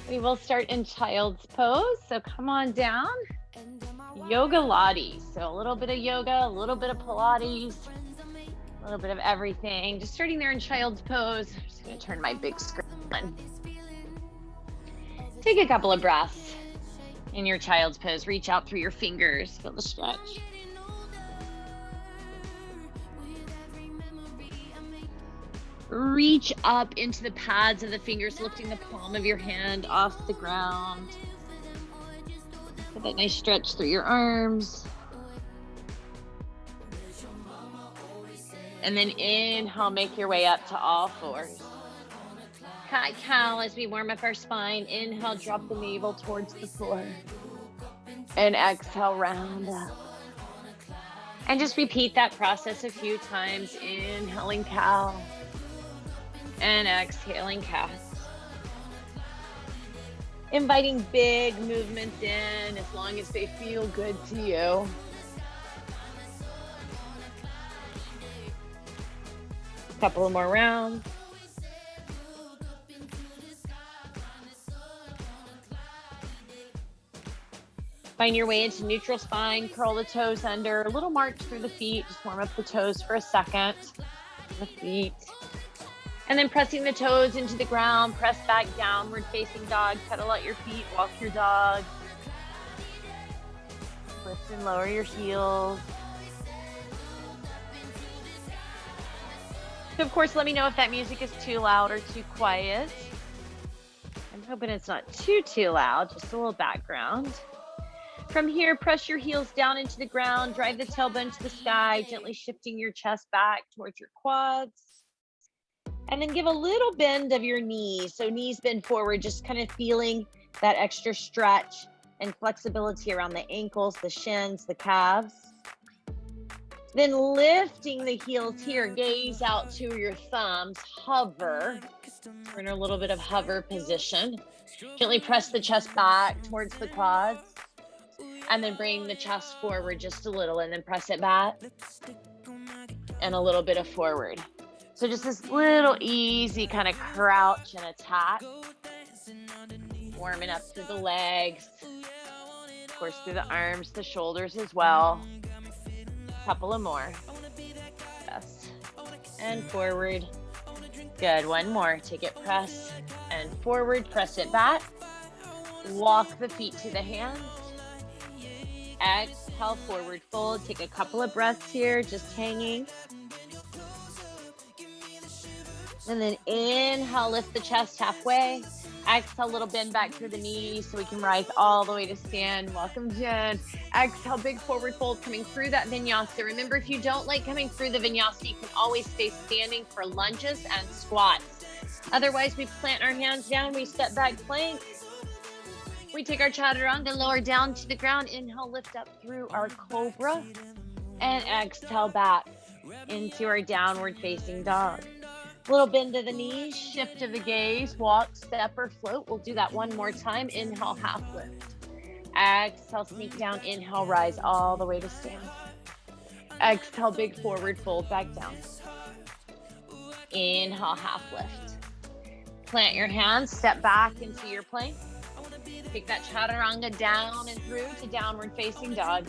We will start in child's pose. So come on down. Yogalates. So a little bit of yoga, a little bit of Pilates, a little bit of everything. Just starting there in child's pose. I'm just going to turn my big screen on. Take a couple of breaths in your child's pose. Reach out through your fingers. Feel the stretch. Reach up into the pads of the fingers, lifting the palm of your hand off the ground. Get that nice stretch through your arms. And then inhale, make your way up to all fours. Cat-cow as we warm up our spine. Inhale, drop the navel towards the floor. And exhale, round up. And just repeat that process a few times. Inhaling cow. And exhaling cats. Inviting big movements in as long as they feel good to you. A couple of more rounds. Find your way into neutral spine, curl the toes under, a little march through the feet. Just warm up the toes for a second. The feet. And then pressing the toes into the ground, press back, downward facing dog, pedal out your feet, walk your dog. Lift and lower your heels. So of course, let me know if that music is too loud or too quiet. I'm hoping it's not too loud, just a little background. From here, press your heels down into the ground, drive the tailbone to the sky, gently shifting your chest back towards your quads. And then give a little bend of your knees. So knees bend forward, just kind of feeling that extra stretch and flexibility around the ankles, the shins, the calves. Then lifting the heels here, gaze out to your thumbs, hover. We're in a little bit of hover position. Gently press the chest back towards the quads. And then bring the chest forward just a little and then press it back. And a little bit of forward. So just this little easy kind of crouch and attack. Warming up through the legs. Of course, through the arms, the shoulders as well. A couple of more. Yes. And forward. Good. One more. Take it, press and forward. Press it back. Walk the feet to the hands. Exhale, forward fold. Take a couple of breaths here, just hanging. And then inhale, lift the chest halfway. Exhale, little bend back through the knees so we can rise all the way to stand. Welcome, Jen. Exhale, big forward fold coming through that vinyasa. Remember, if you don't like coming through the vinyasa, you can always stay standing for lunges and squats. Otherwise, we plant our hands down, we step back plank. We take our chaturanga, lower down to the ground. Inhale, lift up through our cobra. And exhale back into our downward facing dog. Little bend of the knees, shift of the gaze, walk, step, or float. We'll do that one more time. Inhale, half lift. Exhale, sneak down. Inhale, rise all the way to stand. Exhale, big forward fold back down. Inhale, half lift. Plant your hands, step back into your plank. Take that chaturanga down and through to downward facing dog.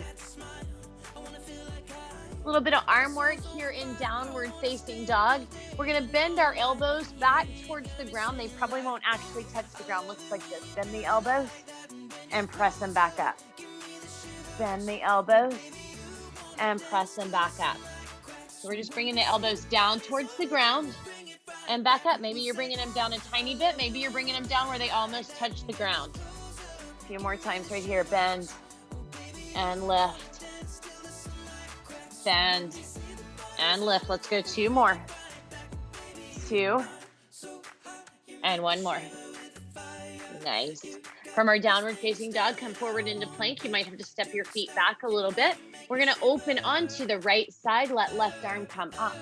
A little bit of arm work here in downward facing dog. We're going to bend our elbows back towards the ground. They probably won't actually touch the ground. Looks like this. Bend the elbows and press them back up. Bend the elbows and press them back up. So we're just bringing the elbows down towards the ground and back up. Maybe you're bringing them down a tiny bit. Maybe you're bringing them down where they almost touch the ground. A few more times right here. Bend and lift. Bend and lift. Let's go two more. Two and one more. Nice. From our downward facing dog, come forward into plank. You might have to step your feet back a little bit. We're going to open onto the right side. Let left arm come up.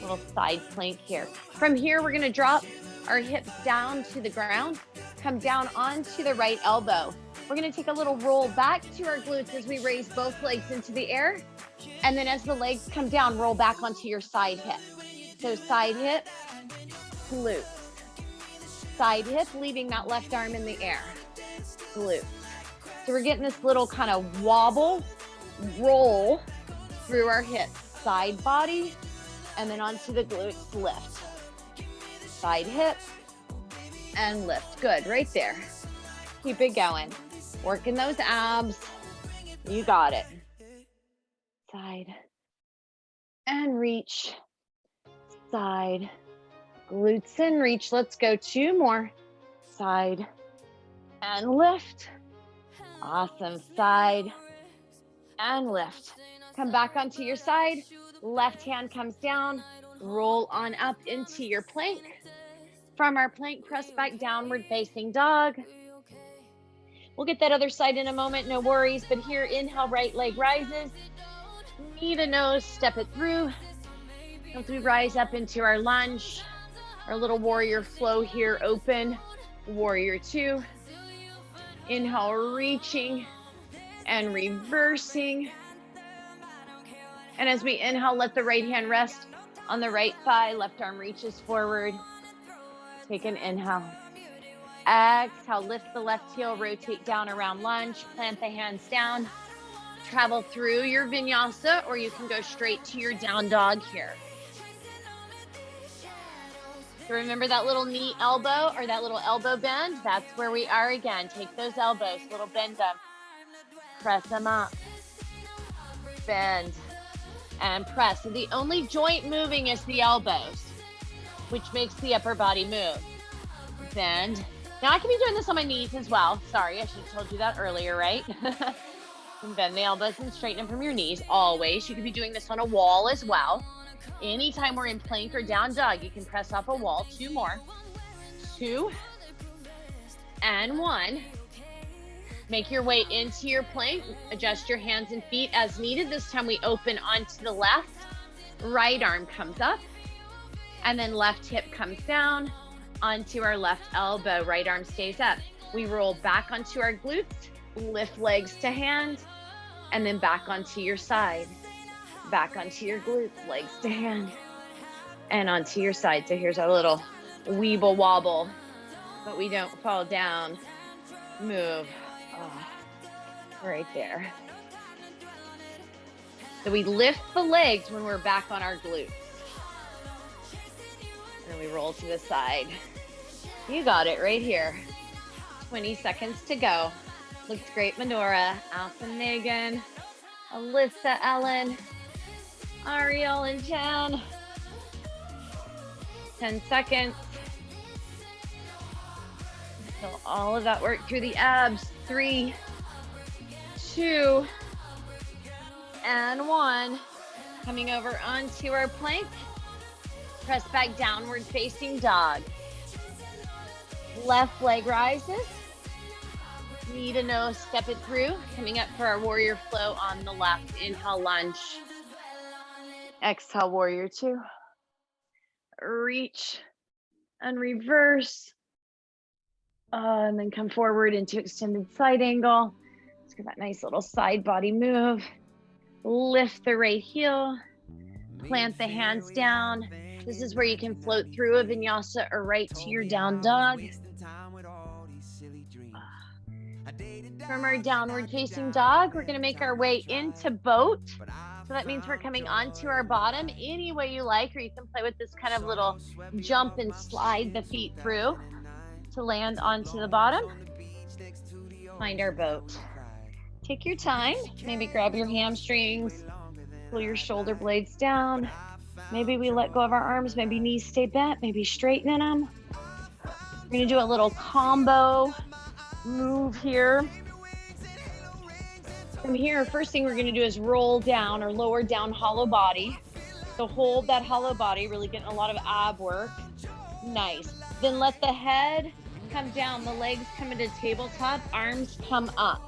Little side plank here. From here, we're going to drop our hips down to the ground. Come down onto the right elbow. We're going to take a little roll back to our glutes as we raise both legs into the air. And then as the legs come down, roll back onto your side hip. So side hip, glutes. Side hip, leaving that left arm in the air. Glutes. So we're getting this little kind of wobble, roll through our hips. Side body, and then onto the glutes, lift. Side hip, and lift. Good, right there. Keep it going. Working those abs. You got it. Side, and reach. Side, glutes and reach. Let's go 2 more. Side, and lift. Awesome. Side, and lift. Come back onto your side. Left hand comes down. Roll on up into your plank. From our plank, press back downward facing dog. We'll get that other side in a moment, no worries. But here, inhale, right leg rises. Knee to nose, step it through. As we rise up into our lunge, our little warrior flow here, open. Warrior 2. Inhale, reaching and reversing. And as we inhale, let the right hand rest on the right thigh. Left arm reaches forward. Take an inhale. Exhale, lift the left heel, rotate down around lunge. Plant the hands down. Travel through your vinyasa, or you can go straight to your down dog here. So remember that little knee elbow or that little elbow bend? That's where we are again. Take those elbows, little bend them. Press them up. Bend. And press. So the only joint moving is the elbows, which makes the upper body move. Bend. Now I can be doing this on my knees as well. Sorry, I should have told you that earlier, right? And bend the elbows and straighten them from your knees, always. You could be doing this on a wall as well. Anytime we're in plank or down dog, you can press off a wall. 2 more. 2 and 1. Make your way into your plank. Adjust your hands and feet as needed. This time we open onto the left. Right arm comes up. And then left hip comes down onto our left elbow. Right arm stays up. We roll back onto our glutes. Lift legs to hand. And then back onto your side. Back onto your glutes. Legs to hand. And onto your side. So here's our little weeble wobble. But we don't fall down. Move. Oh, right there. So we lift the legs when we're back on our glutes. And then we roll to the side. You got it right here. 20 seconds to go. Looks great, Medora. Alpha, Megan, Alyssa, Ellen, Ariel, and Jen. 10 seconds. So all of that work through the abs. 3, 2, and 1. Coming over onto our plank. Press back downward facing dog. Left leg rises. Knee to nose, step it through. Coming up for our warrior flow on the left. Inhale, lunge. Exhale, warrior 2. Reach and reverse. And then come forward into extended side angle. Let's get that nice little side body move. Lift the right heel. Plant the hands down. This is where you can float through a vinyasa or right to your down dog. From our downward facing dog, we're going to make our way into boat. So that means we're coming onto our bottom any way you like, or you can play with this kind of little jump and slide the feet through to land onto the bottom. Find our boat. Take your time. Maybe grab your hamstrings, pull your shoulder blades down. Maybe we let go of our arms. Maybe knees stay bent. Maybe straightening them. We're going to do a little combo move here. From here, first thing we're going to do is roll down or lower down hollow body. So hold that hollow body, really getting a lot of ab work. Nice. Then let the head come down, the legs come into tabletop, arms come up.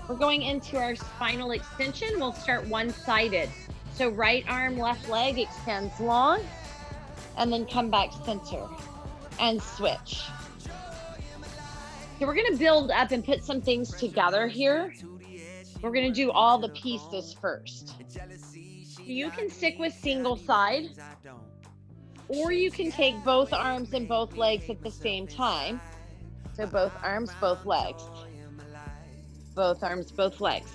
We're going into our spinal extension. We'll start one-sided. So right arm, left leg extends long, and then come back center and switch. So we're going to build up and put some things together here. We're going to do all the pieces first. You can stick with single side. Or you can take both arms and both legs at the same time. So both arms, both legs. Both arms, both legs.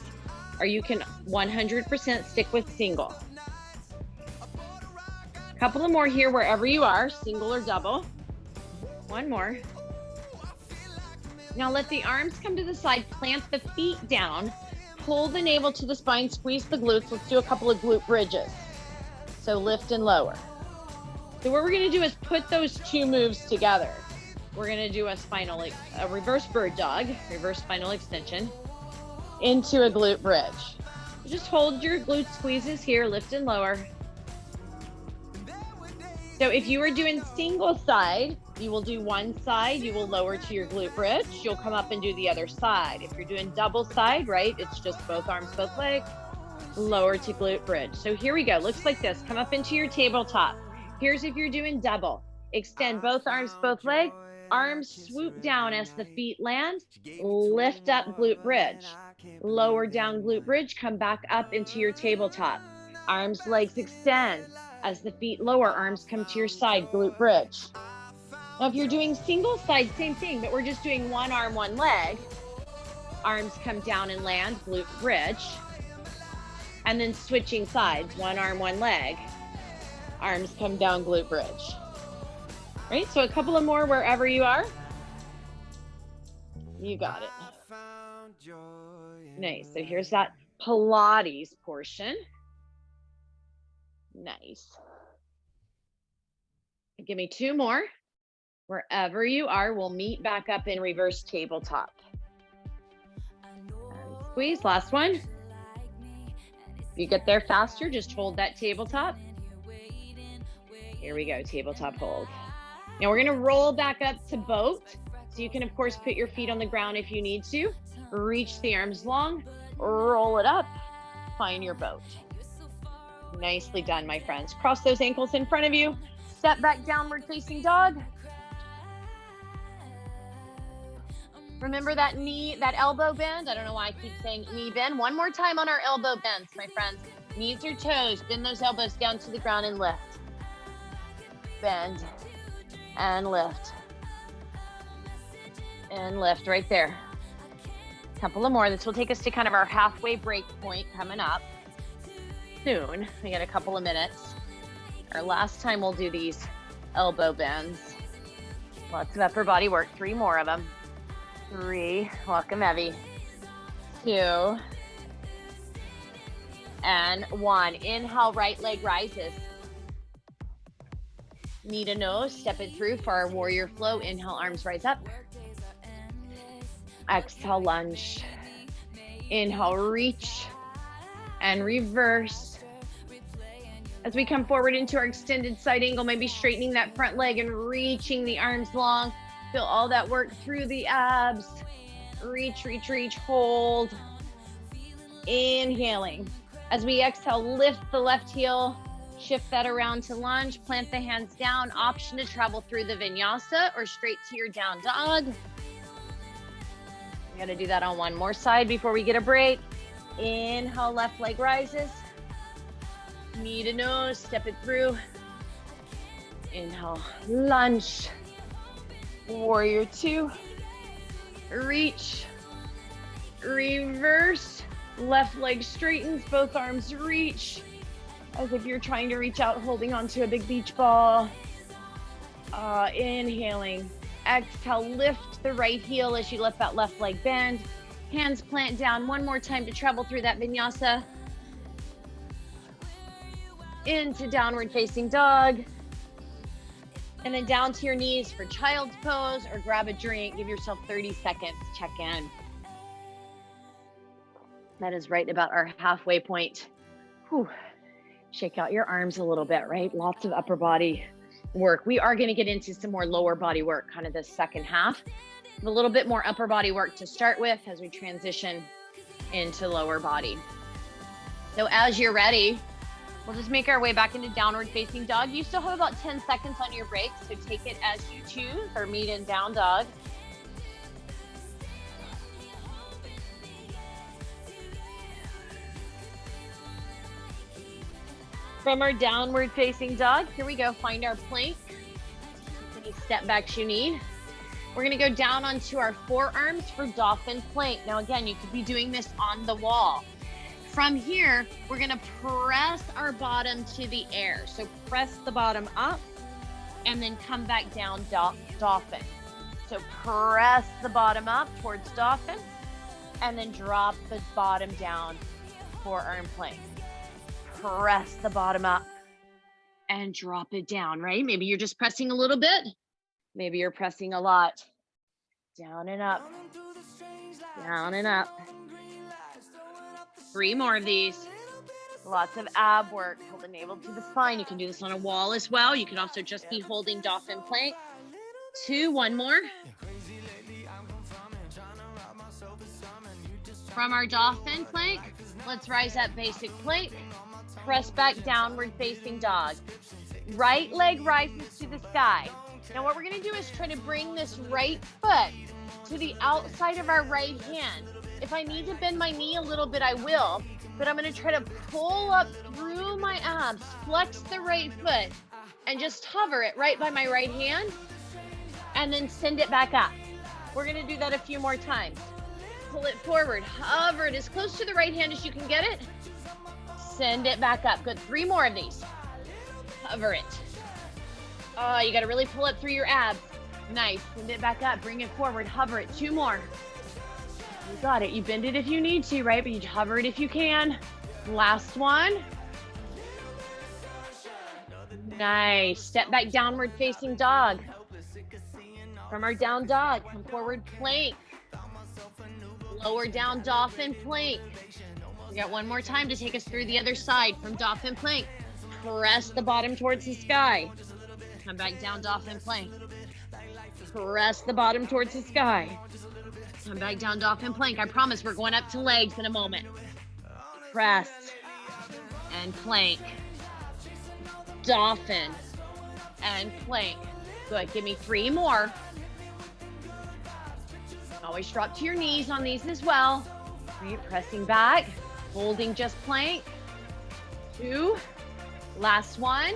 Or you can 100% stick with single. A couple of more here wherever you are, single or double. One more. Now let the arms come to the side, plant the feet down, pull the navel to the spine, squeeze the glutes. Let's do a couple of glute bridges. So lift and lower. So what we're gonna do is put those two moves together. We're gonna do a reverse bird dog, reverse spinal extension, into a glute bridge. Just hold your glute squeezes here, lift and lower. So if you are doing single side, you will do one side, you will lower to your glute bridge, you'll come up and do the other side. If you're doing double side, right, it's just both arms, both legs, lower to glute bridge. So here we go, looks like this, come up into your tabletop. Here's if you're doing double, extend both arms, both legs, arms swoop down as the feet land, lift up glute bridge, lower down glute bridge, come back up into your tabletop. Arms, legs extend. As the feet lower, arms come to your side, glute bridge. Now, if you're doing single side, same thing, but we're just doing one arm, one leg. Arms come down and land, glute bridge. And then switching sides, one arm, one leg. Arms come down, glute bridge. Right, so a couple of more wherever you are. You got it. Nice, so here's that Pilates portion. Nice. Give me two more. Wherever you are, we'll meet back up in reverse tabletop. And squeeze, last one. If you get there faster, just hold that tabletop. Here we go, tabletop hold. Now we're gonna roll back up to boat. So you can, of course, put your feet on the ground if you need to. Reach the arms long, roll it up, find your boat. Nicely done, my friends. Cross those ankles in front of you. Step back, downward facing dog. Remember that knee, that elbow bend? I don't know why I keep saying knee bend. One more time on our elbow bends, my friends. Knees or toes, bend those elbows down to the ground and lift. Bend and lift. And lift right there. A couple of more. This will take us to kind of our halfway break point coming up soon. We got a couple of minutes. Our last time we'll do these elbow bends. Lots of upper body work. 3 more of them. 3, welcome Evie. 2, and 1. Inhale, right leg rises. Knee to nose, step it through for our warrior flow. Inhale, arms rise up. Exhale, lunge. Inhale, reach and reverse. As we come forward into our extended side angle, maybe straightening that front leg and reaching the arms long. Feel all that work through the abs. Reach, reach, reach, hold. Inhaling. As we exhale, lift the left heel, shift that around to lunge, plant the hands down. Option to travel through the vinyasa or straight to your down dog. We gotta do that on one more side before we get a break. Inhale, left leg rises. Knee to nose, step it through. Inhale, lunge. Warrior 2. Reach. Reverse. Left leg straightens, both arms reach. As if you're trying to reach out, holding onto a big beach ball. Inhaling. Exhale, lift the right heel as you let that left leg bend. Hands plant down one more time to travel through that vinyasa. Into downward facing dog. And then down to your knees for child's pose or grab a drink. Give yourself 30 seconds, check in. That is right about our halfway point. Whew. Shake out your arms a little bit, right? Lots of upper body work. We are gonna get into some more lower body work, kind of the second half. A little bit more upper body work to start with as we transition into lower body. So as you're ready, we'll just make our way back into downward facing dog. You still have about 10 seconds on your break, so take it as you choose or meet in down dog. From our downward facing dog, here we go. Find our plank. Any step backs you need. We're gonna go down onto our forearms for dolphin plank. Now again, you could be doing this on the wall. From here, we're gonna press our bottom to the air. So press the bottom up and then come back down, dolphin. So press the bottom up towards dolphin and then drop the bottom down, forearm plank. Press the bottom up and drop it down, right? Maybe you're just pressing a little bit. Maybe you're pressing a lot. Down and up, down and up. 3 more of these. Lots of ab work. Hold the navel to the spine. You can do this on a wall as well. You can also just be holding dolphin plank. 2, 1 more. From our dolphin plank, let's rise up basic plank. Press back, downward facing dog. Right leg rises to the sky. Now what we're gonna do is try to bring this right foot to the outside of our right hand. If I need to bend my knee a little bit, I will, but I'm gonna try to pull up through my abs, flex the right foot, and just hover it right by my right hand, and then send it back up. We're gonna do that a few more times. Pull it forward, hover it as close to the right hand as you can get it, send it back up. Good, 3 more of these. Hover it. Oh, you gotta really pull it through your abs. Nice, send it back up, bring it forward, hover it. 2 more. You got it, you bend it if you need to, right? But you hover it if you can. Last one. Nice, step back, downward facing dog. From our down dog, come forward, plank. Lower down, dolphin plank. We got 1 more time to take us through the other side. From dolphin plank, press the bottom towards the sky. Come back down, dolphin plank. Press the bottom towards the sky. Come back down, dolphin plank. I promise we're going up to legs in a moment. Press and plank. Dolphin and plank. Good, give me 3 more. Always drop to your knees on these as well. Right, pressing back, holding just plank. 2, last one.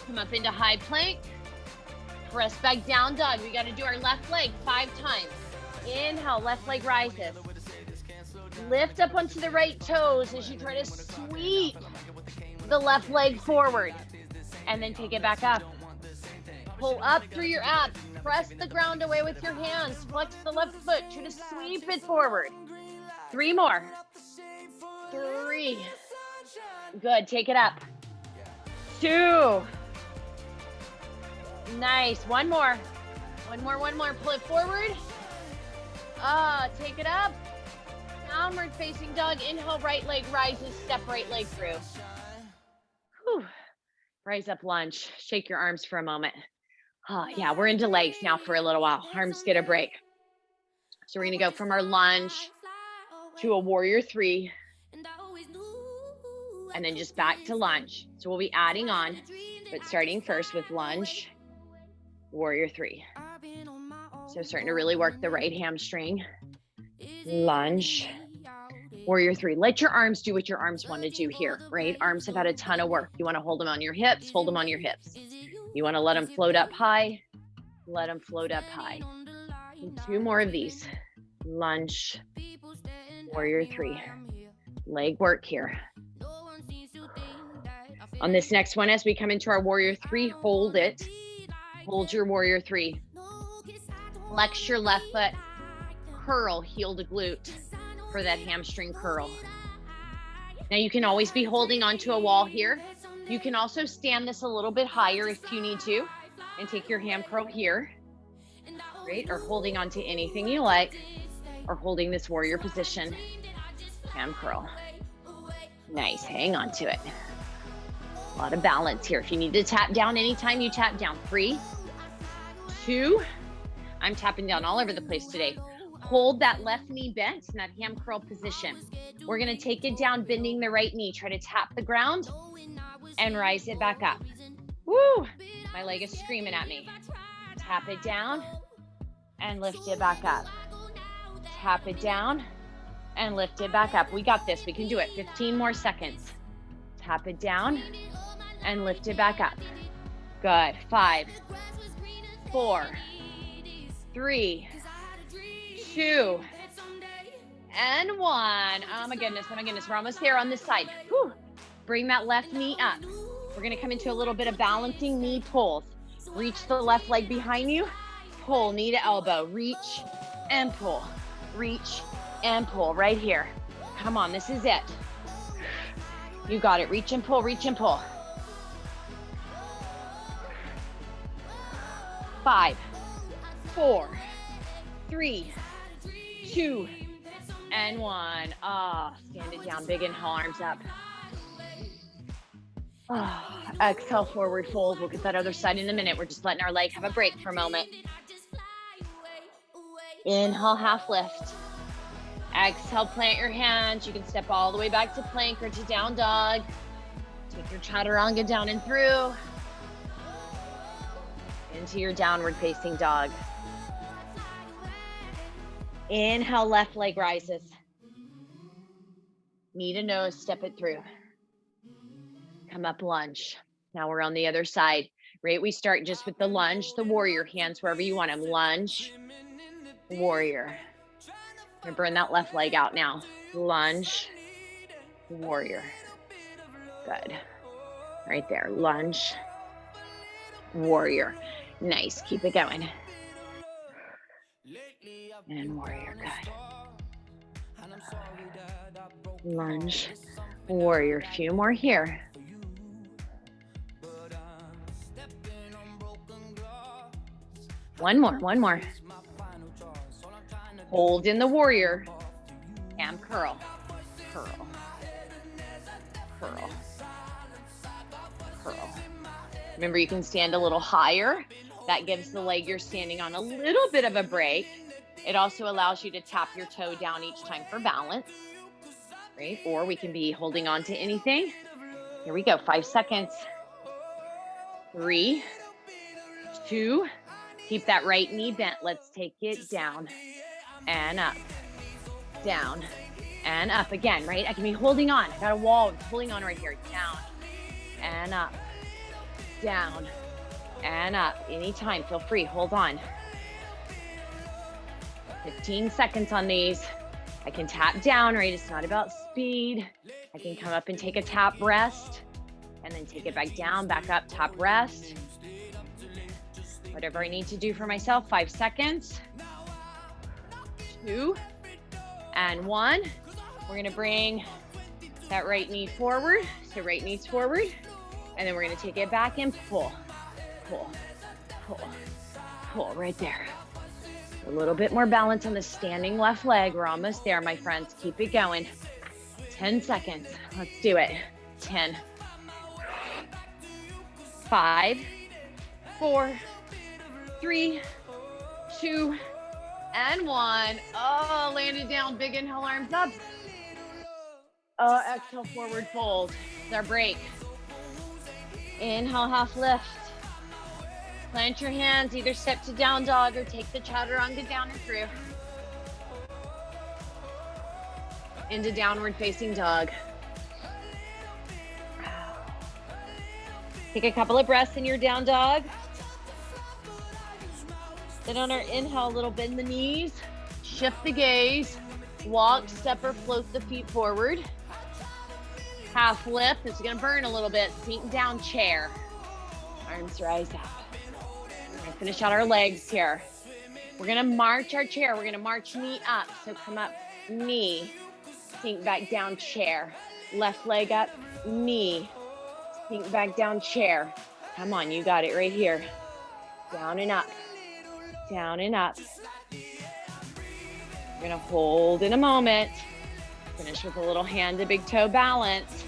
Come up into high plank. Press back down dog. We got to do our left leg 5 times. Inhale, left leg rises. Lift up onto the right toes as you try to sweep the left leg forward. And then take it back up. Pull up through your abs. Press the ground away with your hands. Flex the left foot. Try to sweep it forward. 3 more. 3. Good. Take it up. 2. Nice. 1 more. 1 more, 1 more. Pull it forward. Take it up. Downward facing dog. Inhale, right leg rises. Step right leg through. Whew. Rise up lunge. Shake your arms for a moment. Yeah, we're into legs now for a little while. Arms get a break. So we're gonna go from our lunge to a warrior 3. And then just back to lunge. So we'll be adding on, but starting first with lunge, warrior 3. So starting to really work the right hamstring. Lunge, warrior 3. Let your arms do what your arms want to do here, right? Arms have had a ton of work. You want to hold them on your hips, hold them on your hips. You want to let them float up high, let them float up high. And 2 more of these. Lunge, warrior 3. Leg work here. On this next one, as we come into our warrior 3, hold it. Hold your warrior 3. Flex your left foot. Curl, heel to glute for that hamstring curl. Now you can always be holding onto a wall here. You can also stand this a little bit higher if you need to and take your ham curl here, right? Or holding onto anything you like, or holding this warrior position, ham curl. Nice, hang on to it. A lot of balance here. If you need to tap down anytime, you tap down. 3, 2, I'm tapping down all over the place today. Hold that left knee bent in that ham curl position. We're gonna take it down, bending the right knee. Try to tap the ground and rise it back up. Woo! My leg is screaming at me. Tap it down and lift it back up. Tap it down and lift it back up. We got this. We can do it. 15 more seconds. Tap it down and lift it back up. Good. 5, 4, 3, 2, and 1. Oh my goodness. Oh my goodness. We're almost there on this side. Whew. Bring that left knee up. We're going to come into a little bit of balancing knee pulls. Reach the left leg behind you. Pull knee to elbow. Reach and pull. Reach and pull right here. Come on, this is it. You got it. Reach and pull, reach and pull. 5, 4, 3, 2, and 1. Stand it down. Big inhale, arms up. Exhale, forward fold. We'll get that other side in a minute. We're just letting our leg have a break for a moment. Inhale, half lift. Exhale, plant your hands. You can step all the way back to plank or to down dog. Take your chaturanga down and through. Into your downward facing dog. Inhale, left leg rises. Knee to nose, step it through. Come up, lunge. Now we're on the other side. Right, we start just with the lunge, the warrior, hands wherever you want them. Lunge, warrior. Remember, burn that left leg out now. Lunge, warrior. Good. Right there. Lunge, warrior. Nice. Keep it going. And warrior. Good. Lunge, warrior. A few more here. One more. Hold in the warrior and curl, curl, curl, curl. Remember, you can stand a little higher. That gives the leg you're standing on a little bit of a break. It also allows you to tap your toe down each time for balance, right? Or we can be holding on to anything. Here we go, 5 seconds. 3, 2, keep that right knee bent. Let's take it down and up, down and up again, right? I can be holding on. I got a wall pulling on right here. Down and up, down and up. Anytime, feel free, hold on. 15 seconds on these. I can tap down, right? It's not about speed. I can come up and take a tap rest and then take it back down, back up, tap rest. Whatever I need to do for myself. 5 seconds. 2 and 1. We're going to bring that right knee forward. So right knee's forward. And then we're going to take it back and pull, pull, pull, pull right there. A little bit more balance on the standing left leg. We're almost there, my friends. Keep it going. 10 seconds. Let's do it. 10, 5, 4, 3, 2, and 1. Oh, landed down. Big inhale, arms up. Exhale, forward fold. It's our break. Inhale, half lift. Plant your hands. Either step to down dog or take the chaturanga down and through. Into downward facing dog. Take a couple of breaths in your down dog. Then on our inhale, a little bend the knees, shift the gaze, walk, step, or float the feet forward. Half lift. This is going to burn a little bit. Sink down, chair. Arms rise up. We're going to finish out our legs here. We're going to march our chair. We're going to march knee up. So come up, knee, sink back down, chair. Left leg up, knee, sink back down, chair. Come on, you got it right here. Down and up. Down and up. We're going to hold in a moment. Finish with a little hand to big toe balance.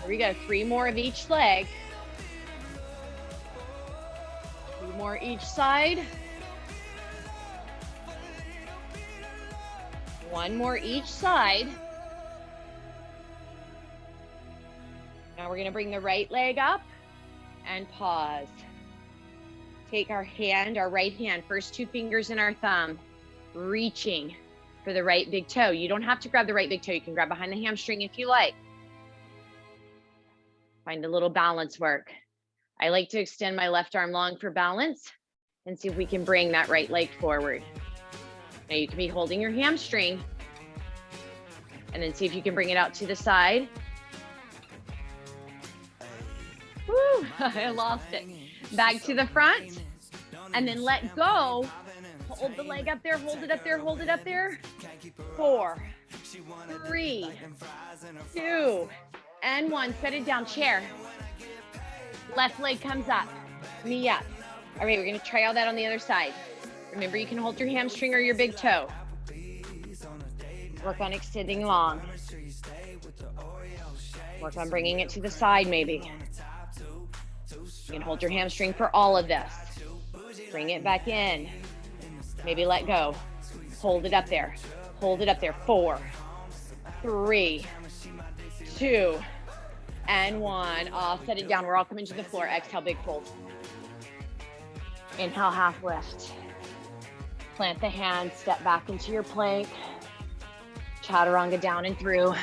Here we go. 3 more of each leg. 2 more each side. 1 more each side. Now we're going to bring the right leg up and pause. Take our hand, our right hand, first 2 fingers and our thumb, reaching for for the right big toe. You don't have to grab the right big toe. You can grab behind the hamstring if you like. Find a little balance work. I like to extend my left arm long for balance and see if we can bring that right leg forward. Now you can be holding your hamstring and then see if you can bring it out to the side. Woo, I lost it. Back to the front and then let go. Hold the leg up there, hold it up there, hold it up there. 4, 3, 2, and 1. Set it down, chair. Left leg comes up, knee up. All right, we're gonna try all that on the other side. Remember, you can hold your hamstring or your big toe. Work on extending long. Work on bringing it to the side maybe. You can hold your hamstring for all of this. Bring it back in. Maybe let go. Hold it up there. Hold it up there. 4, 3, 2, and 1. Set it down. We're all coming to the floor. Exhale, big fold. Inhale, half lift. Plant the hands. Step back into your plank. Chaturanga down and through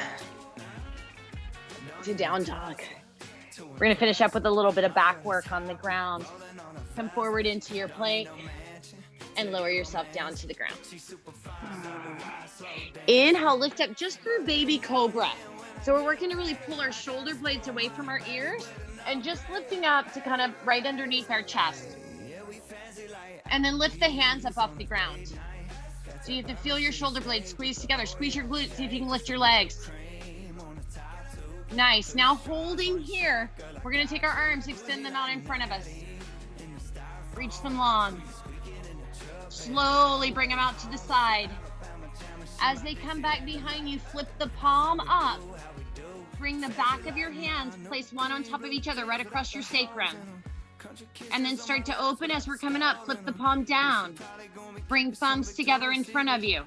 to down dog. We're going to finish up with a little bit of back work on the ground. Come forward into your plank and lower yourself down to the ground. Inhale, lift up just through baby cobra. So we're working to really pull our shoulder blades away from our ears and just lifting up to kind of right underneath our chest. And then lift the hands up off the ground. So you have to feel your shoulder blades squeeze together. Squeeze your glutes, see if you can lift your legs. Nice. Now holding here, we're going to take our arms, extend them out in front of us. Reach them long. Slowly bring them out to the side. As they come back behind you, flip the palm up. Bring the back of your hands, place one on top of each other right across your sacrum. And then start to open as we're coming up. Flip the palm down. Bring thumbs together in front of you.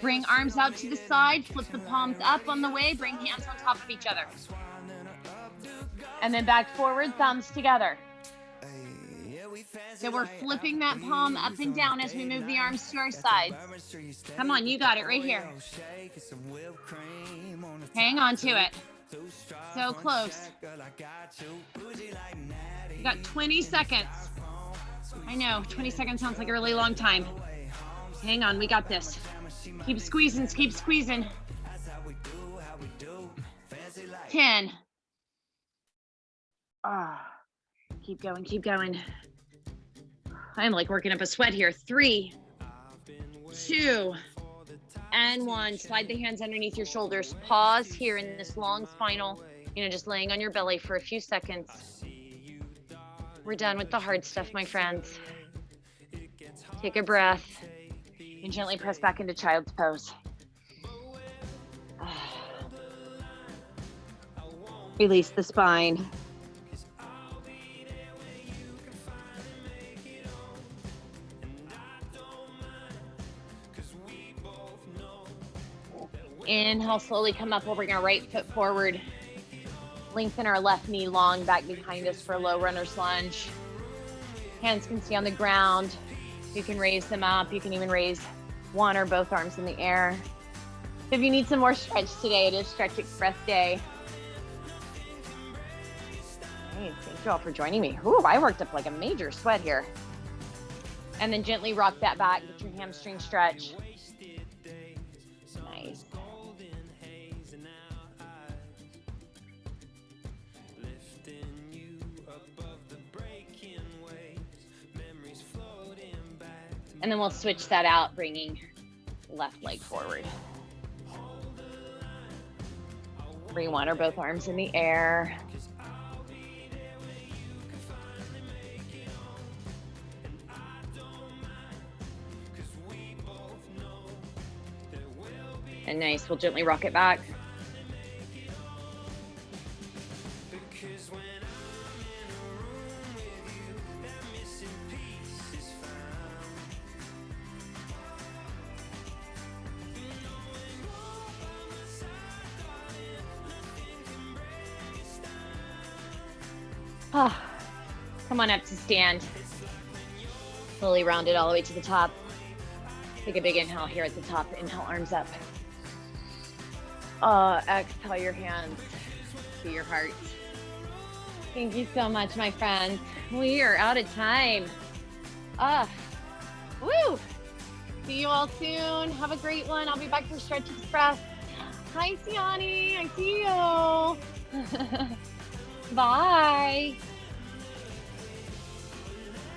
Bring arms out to the side. Flip the palms up on the way. Bring hands on top of each other. And then back forward, thumbs together. So we're flipping that palm up and down as we move the arms to our sides. Come on, you got it right here. Hang on to it. So close. You got 20 seconds. I know, 20 seconds sounds like a really long time. Hang on, we got this. Keep squeezing, keep squeezing. 10. Keep going, keep going. I'm like working up a sweat here. 3, 2, and 1. Slide the hands underneath your shoulders. Pause here in this long spinal, just laying on your belly for a few seconds. We're done with the hard stuff, my friends. Take a breath and gently press back into child's pose. Release the spine. Inhale, slowly come up. We'll bring our right foot forward. Lengthen our left knee long back behind us for a low runner's lunge. Hands can stay on the ground. You can raise them up. You can even raise one or both arms in the air. If you need some more stretch today, it is Stretch Express Day. Hey, thank you all for joining me. Ooh, I worked up like a major sweat here. And then gently rock that back. Get your hamstring stretch. Nice. And then we'll switch that out, bringing left leg forward. Bring one or both arms in the air. And nice, we'll gently rock it back. Come on up to stand. Slowly round it all the way to the top. Take a big inhale here at the top. Inhale, arms up. Exhale your hands to your heart. Thank you so much, my friends. We are out of time. Woo! See you all soon. Have a great one. I'll be back for Stretch Express. Hi, Siani. I see you. Bye.